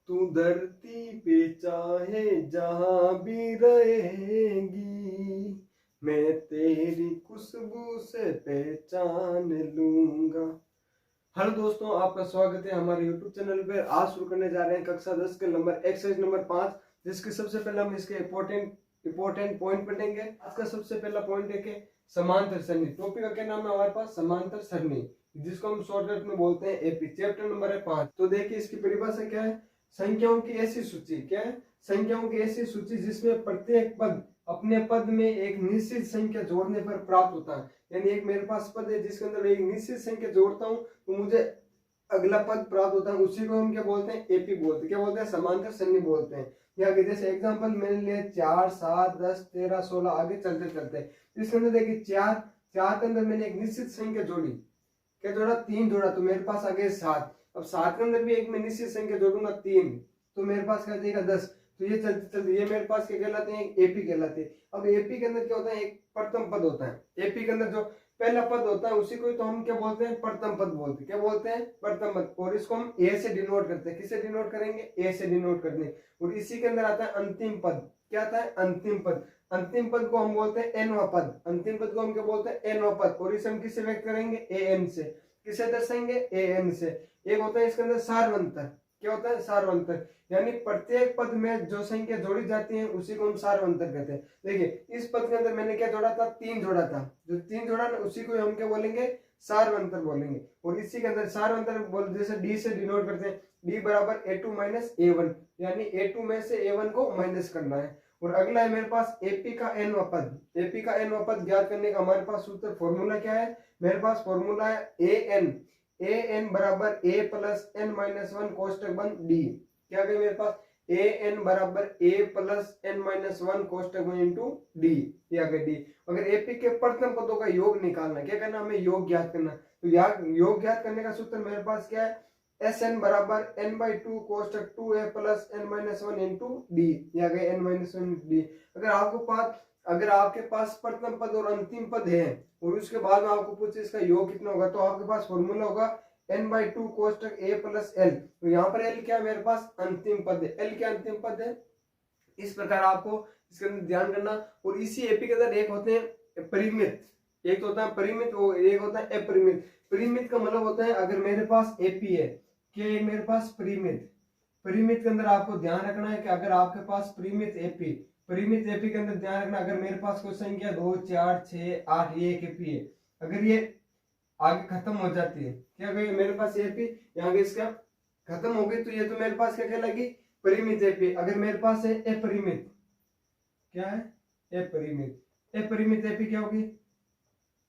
तू धरती पे चाहे जहां भी रहेगी, मैं तेरी खुशबू से पहचान लूंगा। हेलो दोस्तों, आपका स्वागत है हमारे YouTube चैनल पर। आज शुरू करने जा रहे हैं कक्षा 10 के नंबर एक्सरसाइज नंबर 5, जिसके सबसे पहले हम इसके इंपॉर्टेंट पॉइंट पढ़ेंगे। आज का सबसे पहला पॉइंट है कि समांतर सरणी। टॉपिक का क्या नाम है हमारे पास? समांतर सरणी, जिसको हम शॉर्टकट में बोलते हैं एपी। चैप्टर नंबर है 5। तो देखिए इसकी परिभाषा क्या है। संख्याओं की ऐसी सूची। क्या है? संख्याओं की ऐसी सूची जिसमें प्रत्येक पद अपने पद में एक निश्चित संख्या जोड़ने पर प्राप्त होता है। यानी एक मेरे पास पद है जिसके अंदर एक निश्चित संख्या जोड़ता हूँ तो मुझे अगला पद प्राप्त होता है। उसी को हम क्या बोलते हैं? एपी बोलते हैं। क्या बोलते हैं? समांतर सरणी बोलते हैं। यहाँ के जैसे एग्जांपल मैंने लिया 4, 7, 10, 13, 16, आगे चलते चलते इसके अंदर देखिए चार के अंदर मैंने एक निश्चित संख्या जोड़ी। क्या जोड़ा? 3 जोड़ा, तो मेरे पास आ गए 7। अब 7 के अंदर भी एक मैं निश्चित संख्या जोड़ूंगा 3, तो मेरे पास क्या जाएगा? 10। तो ये चलते चलते ये मेरे पास क्या कहलाते हैं? एपी कहलाते हैं। अब एपी के अंदर क्या होता है? एक प्रथम पद होता है। एपी के अंदर जो पहला पद होता है उसी को तो हम क्या बोलते हैं? प्रथम पद बोलते हैं। क्या बोलते हैं? प्रथम पद। और इसको हम ए से डिनोट करते हैं। किससे डिनोट करेंगे? ए से डिनोट करते हैं। और इसी के अंदर आता है अंतिम पद। क्या आता है? अंतिम पद। अंतिम पद को हम बोलते हैं एनवा पद। अंतिम पद को हम क्या बोलते हैं? एनवा पद। और इसे हम किससे व्यक्त करेंगे? ए एन से। किसे दर्शाएंगे? ए एन से। एक होता है इसके अंदर सारवंतर। क्या होता है? सारवंतर। यानी प्रत्येक पद में जो संख्या जोड़ी जाती है उसी को हम सारवंतर कहते हैं। देखिए इस पद के अंदर मैंने क्या जोड़ा था? 3 जोड़ा था। जो 3 जोड़ा ना उसी को हम क्या बोलेंगे? सारवंतर बोलेंगे। और इसी के अंदर सारवंतर बोल जैसे डी से डिनोट करते हैं। डी बराबर a2 माइनस a1, यानी a2 में से a1 को माइनस करना है। और अगला है मेरे पास एपी का एनवा पद। एपी का एनवा पद ज्ञात करने का हमारे पास सूत्र फॉर्मूला क्या है? मेरे पास फॉर्मूला है ए एन बराबर ए प्लस एन माइनस 1 कोष्टक बंद डी। क्या गया मेरे पास? ए एन बराबर ए प्लस एन माइनस 1 कोष्टक बंद इंटू डी। ये आ गया डी। अगर एपी के प्रथम पदों का योग निकालना, क्या करना? हमें योग ज्ञात करना। तो योग ज्ञात करने का सूत्र मेरे पास क्या है? एस एन बराबर एन बाई 2 कोष्टक 2 A plus N minus 1 into D. या गए एन माइनस 1 डी। अगर आपके पास प्रथम पद और अंतिम पद है और उसके बाद में आपको पूछे इसका योग कितना होगा, तो आपके पास फॉर्मूला होगा n by 2 कोष्टक a plus L. तो यहाँ पर l क्या मेरे पास? अंतिम पद है। l क्या अंतिम पद है? इस प्रकार आपको इसके अंदर ध्यान करना। और इसी एपी के अंदर एक होते हैं परिमित। एक तो होता है परिमित और एक होता है अपरिमित। परिमित का मतलब होता है अगर मेरे पास एपी है कि मेरे पास परिमित। परिमित के अंदर आपको ध्यान रखना है कि अगर आपके पास परिमित एपी के अंदर ध्यान रखना, अगर मेरे पास कोई संख्या 2, 4, 6, 8 ये एक एपी है, अगर ये आगे खत्म हो जाती है, क्या गई मेरे पास एपी यहाँ इसका खत्म हो गई, तो ये तो मेरे पास क्या कहलाएगी? परिमित एपी। अगर मेरे पास है अपरिमित, क्या है? अपरिमित एपी क्या होगी?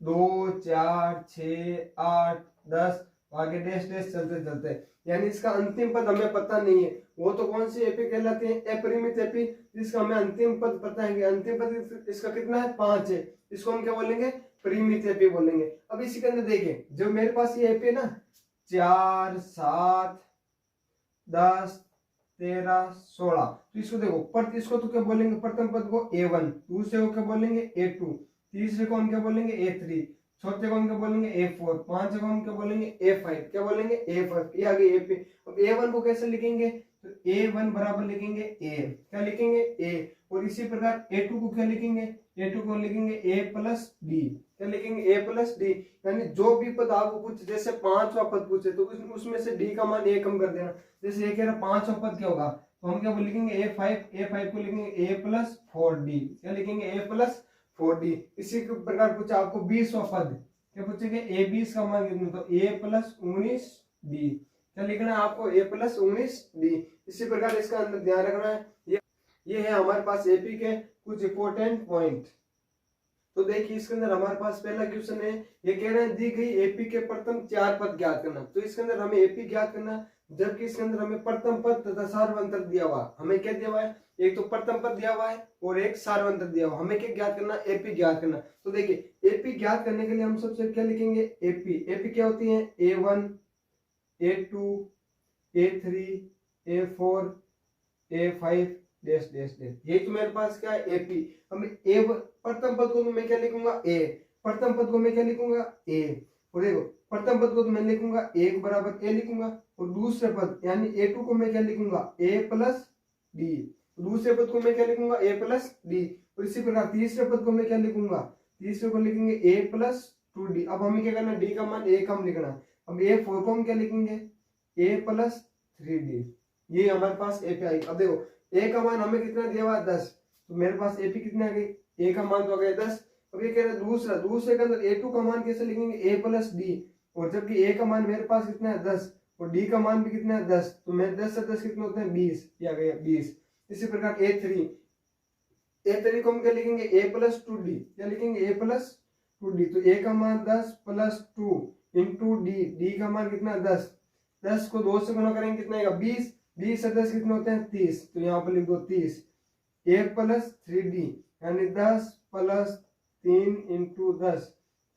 2, 4, 6, 8, 10 आगे डैश डैश चलते चलते, यानी इसका अंतिम पद हमें पता नहीं है। वो तो कौन सी एपी कहलाती है? अपरिमित एपी, जिसका हमें अंतिम पद पता है। अंतिम पद इसका कितना है? 5 है। इसको हम क्या बोलेंगे? परिमित एपी बोलेंगे। अब इसी के अंदर देखिए जो मेरे पास ये एपी है ना, 4, 7, 10, 13, 16, तो इसको देखो इसको तो क्या बोलेंगे? प्रथम पद को A1, दूसरे को क्या बोलेंगे? A2, तीसरे को हम क्या बोलेंगे? A3, चौथे को हम क्या बोलेंगे? A4, पांचवे को हम क्या बोलेंगे? A5। क्या बोलेंगे? A5। ये आगे एपी। अब A1 को कैसे लिखेंगे? तो A1 बराबर लिखेंगे A। क्या लिखेंगे? A। और इसी प्रकार A2 को क्या लिखेंगे? A2 को लिखेंगे A प्लस डी। क्या लिखेंगे? A plus D. यानी जो भी पद आपको पूछे, जैसे 5वां पद पूछे तो उसमें से डी का मान A कम कर देना। जैसे ये कह रहा 5वां पद क्या होगा, तो हम क्या लिखेंगे? A5 को लिखेंगे A प्लस 4D। क्या लिखेंगे? A plus 4D। इसी प्रकार पूछा आपको 20वां पद, क्या पूछेंगे? A20 का मान कितना, तो A प्लस 19D। क्या लिखना है आपको? A plus 19D। इसी प्रकार इसका अंदर ध्यान रखना है। ये है हमारे पास एपी के कुछ इंपॉर्टेंट पॉइंट। तो देखिए इसके अंदर हमारे पास पहला क्वेश्चन है, ये कह रहे हैं दी गई एपी के प्रथम 4 पद ज्ञात करना। तो इसके अंदर हमें एपी ज्ञात करना, जबकि इसके अंदर हमें प्रथम पद तथा सारवंतर दिया हुआ। हमें क्या दिया हुआ है? एक तो प्रथम पद दिया हुआ है और एक सारवंतर दिया हुआ। हमें क्या ज्ञात करना? एपी ज्ञात करना। तो देखिए एपी ज्ञात करने के लिए हम सबसे क्या लिखेंगे? एपी क्या होती है? A1, A2, A3, A4, A5 dash dash dash. ये तो मेरे पास क्या है? एपी। हमें ए प्रथम पद को मैं क्या लिखूंगा? ए। प्रथम पद को मैं क्या लिखूंगा? ए। और देखो प्रथम पद को तो मैं लिखूंगा 1 बराबर a लिखूंगा, और दूसरे पद यानी a2 को मैं क्या लिखूंगा a प्लस डी, दूसरे पद को मैं क्या लिखूंगा a प्लस डी, और इसी प्रकार तीसरे पद को मैं क्या लिखूंगा, तीसरे को लिखेंगे a प्लस 2d। अब हमें क्या करना है, d का मान a कम लिखना है। अब a4 को हम क्या लिखेंगे a प्लस 3d, ये हमारे पास a पे आई। अब देखो a का मान हमें कितना दिया हुआ 10, तो मेरे पास a पे कितना आ गई, a का मान तो आ गया 10। अब ये कह रहा है दूसरे के अंदर a2 का मान कैसे लिखेंगे a प्लस डी, और जबकि a का मान मेरे पास कितना है 10 और d का मान भी कितना है 10, तो मैं 10 से 10 कितना होता है 20, ये आ गया 20। इसी प्रकार a3 को हम क्या लिखेंगे a प्लस 2d, क्या लिखेंगे a प्लस 2d, तो a का मान 10 प्लस 2 इंटू डी का मान कितना 10, 10 को 2 से गुना करेंगे कितना आएगा 20, 20 से 10 कितने होते हैं 30, तो यहाँ पर लिख दो 30। a प्लस 3d यानी 10 प्लस 3 इंटू 10,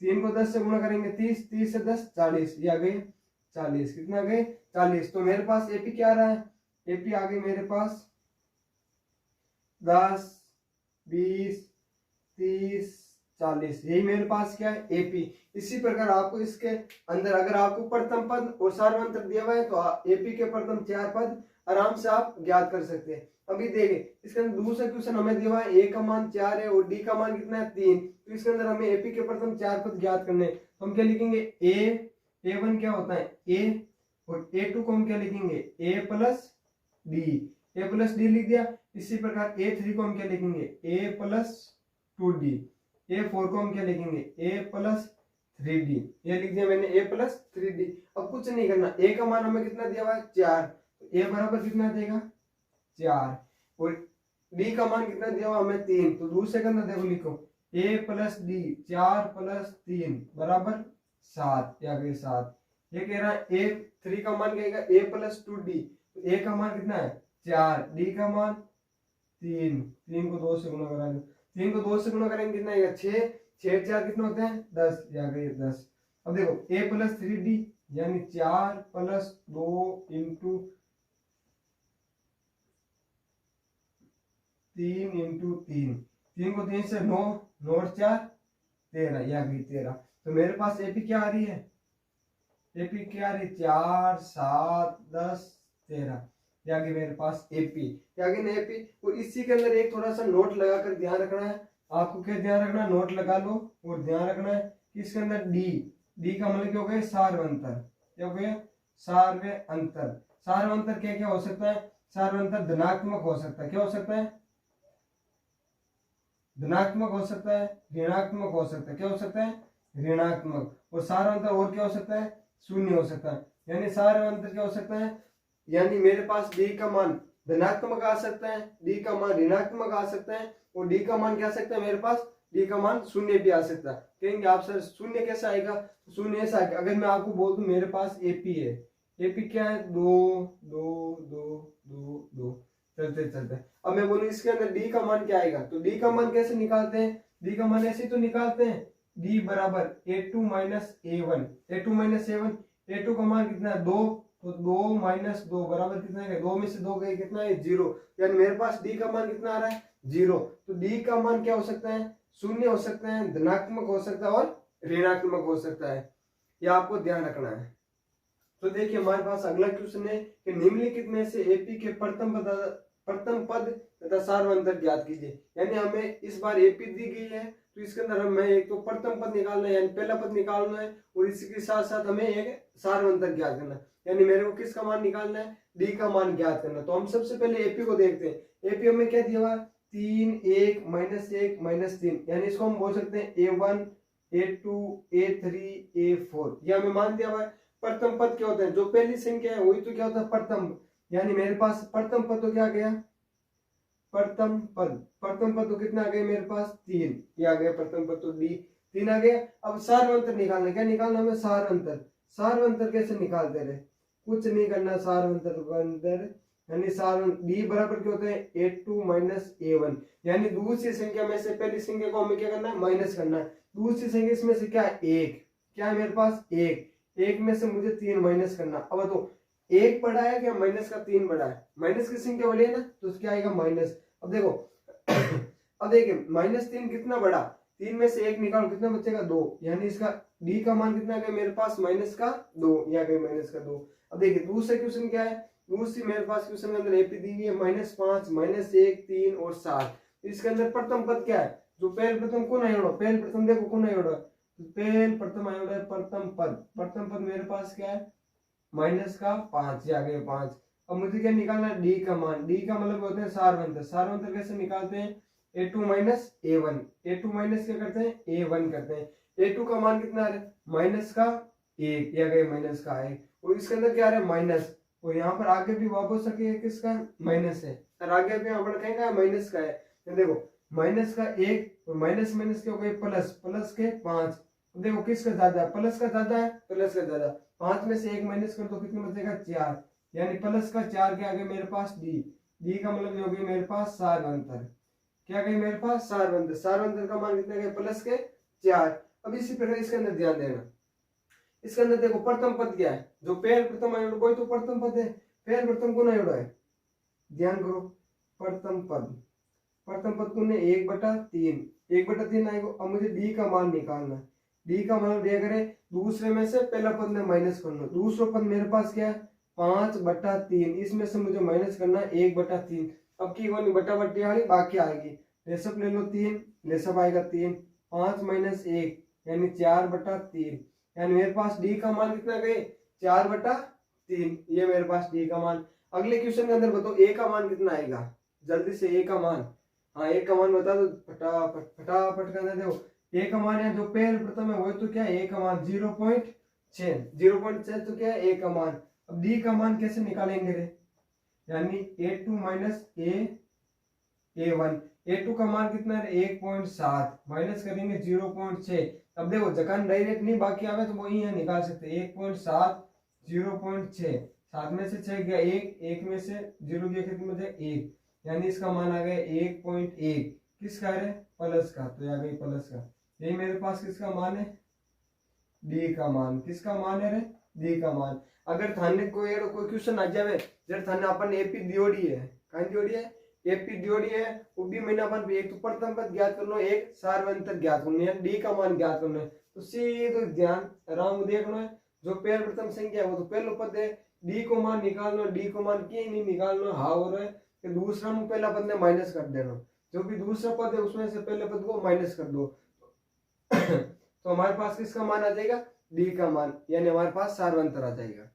3 को 10 से गुना करेंगे 30, 30 से 10 40, ये आ गए 40, कितना आ गए 40। तो मेरे पास एपी क्या आ रहा है, एपी आ गई मेरे पास 10 20 30 40, यही मेरे पास क्या है एपी। इसी प्रकार आपको इसके अंदर अगर आपको प्रथम पद और सार्वंतर दिया हुआ है तो एपी के प्रथम 4 पद आराम से आप ज्ञात कर सकते हैं। अभी देखें इसके अंदर दूसरा क्वेश्चन हमें दिया हुआ है, ए का मान 4 है और डी का मान कितना है 3, तो इसके अंदर हमें एपी के प्रथम 4 पद ज्ञात करने हैं। तो हम क्या लिखेंगे ए1 क्या होता है ए, और ए2 को हम क्या लिखेंगे ए प्लस डी लिख दिया। इसी प्रकार ए3 को हम क्या लिखेंगे ए प्लस 2d, ए4 को हम क्या लिखेंगे ए प्लस 3d, ये लिख दिया मैंने ए प्लस 3d। अब कुछ नहीं करना, ए का मान हमें कितना दिया हुआ है 4, तो ए बराबर कितना देगा 4, और डी का मान कितना दिया हुआ हमें 3, तो दूसरे के अंदर देखो लिखो ए प्लस डी 4 प्लस 3 बराबर 7, या गए 7। ये कह रहा है ए3 का मान क्या ए प्लस 2d, तो ए का मान कितना है 4, डी का मान 3, 3 को 2 से गुना करा दो, 3 को 2 से गुना करेंगे कितना आएगा 6, 6 4 कितना होते हैं 10, या गए 10। अब देखो ए प्लस 3d यानी 4 प्लस 2 इंटू 3 इंटू 3, 3 को 3 से 9, 9 और 4 13, या गई 13। तो मेरे पास एपी क्या आ रही है, एपी क्या आ रही है 4 7 10 13, या गई मेरे पास एपी, या गई ना एपी। और इसी के अंदर एक थोड़ा सा नोट लगाकर ध्यान रखना है आपको, क्या ध्यान रखना है नोट लगा लो, और ध्यान रखना है कि इसके अंदर डी का मतलब क्या हो गया सार्वंतर, क्या हो गया सार्व अंतर। सार्वंतर क्या क्या हो सकता है, सार्वंतर धनात्मक हो सकता है, क्या हो सकता है धनात्मक हो सकता है, ऋणात्मक हो सकता है, क्या हो सकता है ऋणात्मक, और सार्वंतर और क्या हो सकता है शून्य हो सकता है। यानी सार्वंतर क्या हो सकता है, यानी मेरे पास डी का मान धनात्मक आ सकता है, डी का मान ऋणात्मक आ सकता है, और डी का मान क्या आ सकता है मेरे पास डी का मान शून्य भी आ सकता है। कहेंगे आप सर शून्य कैसे आएगा, शून्य ऐसा आएगा अगर मैं आपको बोल दूं मेरे पास एपी है, एपी क्या है 2 2 2 2 2 चलते चलते। अब मैं बोलूं इसके अंदर डी का मान क्या आएगा, तो डी का मान कैसे निकालते हैं, डी का मान ऐसे तो निकालते हैं डी बराबर a2 minus a1, a2 minus a1, a2 का मान कितना है 2, तो 2 माइनस 2 बराबर कितना है 2 में से 2 गए कितना है 0, यानी मेरे पास डी का मान कितना आ रहा है 0। तो डी का मान क्या हो सकता है शून्य हो सकता है, धनात्मक हो सकता है और ऋणात्मक हो सकता है, यह आपको ध्यान रखना है। तो देखिए हमारे पास अगला क्वेश्चन है कि निम्नलिखित में से एपी के प्रथम पद तथा सार्वंतर ज्ञात कीजिए। यानी हमें इस बार एपी दी गई है तो इसके अंदर हमें एक तो प्रथम पद निकालना है यानी पहला पद निकालना है, और इसके साथ साथ हमें एक सार्वंतर ज्ञात करना है, यानी मेरे को किसका मान निकालना है डी का मान ज्ञात करना। तो हम सबसे पहले एपी को देखते हैं। एपी हमें क्या दिया हुआ 3 1 -1 -3, यानी इसको हम बोल सकते हैं a1 a2 a3 a4, यह हमें मान दिया हुआ है। प्रथम पद क्या होता है, जो पहली संख्या है वही तो क्या होता है प्रथम, यानी मेरे पास प्रथम पद तो क्या आ गया प्रथम पद तो कितना आ गया मेरे पास 3, ये आ गया प्रथम पद तो डी 3 आ गया। अब सार्वंतर निकालना, क्या निकालना हमें सार्वंतर कैसे निकालते रहे, कुछ नहीं करना सार्वंतर के अंदर, यानी सार्वंतर डी बराबर क्या होता है a2 माइनस a1, यानी दूसरी संख्या में से पहली संख्या को हमें क्या करना है माइनस करना है। दूसरी संख्या इसमें से क्या है 1, क्या है मेरे पास 1 में से मुझे 3 माइनस करना। अब तो 1 बड़ा है क्या माइनस का 3 बड़ा है, माइनस की संख्या बड़ी है ना तो क्या आएगा माइनस। अब देखो अब देखिए -3 कितना बड़ा, 3 में से 1 निकालो कितना बचेगा 2, यानी इसका डी का मान कितना गया मेरे पास माइनस का 2, यहाँ गए माइनस का 2। अब देखिए दूसरे क्वेश्चन क्या है, दूसरी मेरे पास क्वेश्चन के अंदर एपी दी हुई है -5 -1 3 और 7। इसके अंदर प्रथम पद क्या है, जो पहले प्रथम कौन आयोडो, पहले प्रथम देखो कौन आयोडो, पहले प्रथम आयोडो है प्रथम पद मेरे पास क्या है माइनस का 5, या गए 5। अब मुझे क्या निकालना है, डी का मान, डी का मतलब होते हैं सारवंतर, सारवंतर कैसे निकालते हैं, a2 minus a1, a2 minus क्या करते हैं a1 करते हैं। a2 का मान कितना आ रहा है माइनस का 1, या गए माइनस का 1, और इसके अंदर क्या आ रहा है माइनस, और यहाँ पर आगे भी वापस सके किसका माइनस है, और आगे भी यहाँ पर कहेंगे माइनस का है। तो देखो माइनस का 1 और माइनस माइनस के हो गए प्लस, प्लस के 5, देखो किसका ज्यादा है, प्लस का ज्यादा है, प्लस का ज्यादा, 5 में से 1 माइनस कर तो कितना बचेगा 4, यानी प्लस का 4 के आगे मेरे पास डी, डी का मतलब ये हो गया मेरे पास सारवंतर, क्या गई मेरे पास सारवंतर, सारवंतर का मान कितना गया प्लस के 4। अब इसी प्रकार इसके अंदर ध्यान देना, इसके अंदर देखो प्रथम पद क्या है, जो पहले प्रथम आयोड कोई तो प्रथम पद है, पहले प्रथम कौन आयोड है, ध्यान करो प्रथम पद को 1/3, 1/3 आएगा। अब मुझे डी का मान निकालना है, डी का मान दिया करे दूसरे में से पहला पद में माइनस कर लो, दूसरा पद मेरे पास क्या है 5/3, इसमें से मुझे माइनस करना है 1/3। अब की वाली बटा बट्टी वाली बाकी आएगी, लेसअप ले लो 3, लेसअप आएगा 3, 5 - 1 यानी 4/3, यानी मेरे पास डी का मान कितना गए 4/3, ये मेरे पास डी का मान। अगले क्वेश्चन के अंदर बताओ ए का मान कितना आएगा, जल्दी से ए का मान, हाँ ए का मान बता दो फटाफट फटाफट कर देखो। ए का मान है जो पहले प्रथम है वही तो क्या है ए का मान 0.6, 0.6 तो क्या है ए का मान। अब डी का मान कैसे निकालेंगे रे, यानी a2 माइनस a1, a2 का मान कितना है 1.7 माइनस करेंगे 0.6। अब देखो जकान डायरेक्ट नहीं बाकी आवे तो वो यहाँ निकाल सकते 1.7 0.6, 7 में से 6 गया 1, 1 में से 0 गया कितना मुझे 1, यानी इसका मान आ गया 1.1, किसका है प्लस का, तो आ गई प्लस का। यही मेरे पास किसका मान है डी का मान, किसका मान है रे डी का मान। अगर थाने कोई क्वेश्चन आ जावे जब थाने अपन एपी दियोड़ी है, कहां दियोड़ी है एपी दियोड़ी है, वो भी मैंने अपन एक तो प्रथम पद ज्ञात करना, एक सारवंतर ज्ञात करना है, डी का मान ज्ञात करना है, तो सीधे ध्यान आराम देखना है, जो पहले प्रथम संख्या है वो तो पहला पद है, डी को मान निकालना, डी को मान क्यों नहीं निकालना, हाँ हो रहा है कि दूसरा में पहला पद ने माइनस कर देना, जो भी दूसरा पद है उसमें से पहले पद को माइनस कर दो तो हमारे पास किसका मान आ जाएगा डी का मान, यानी हमारे पास सारवंतर आ जाएगा।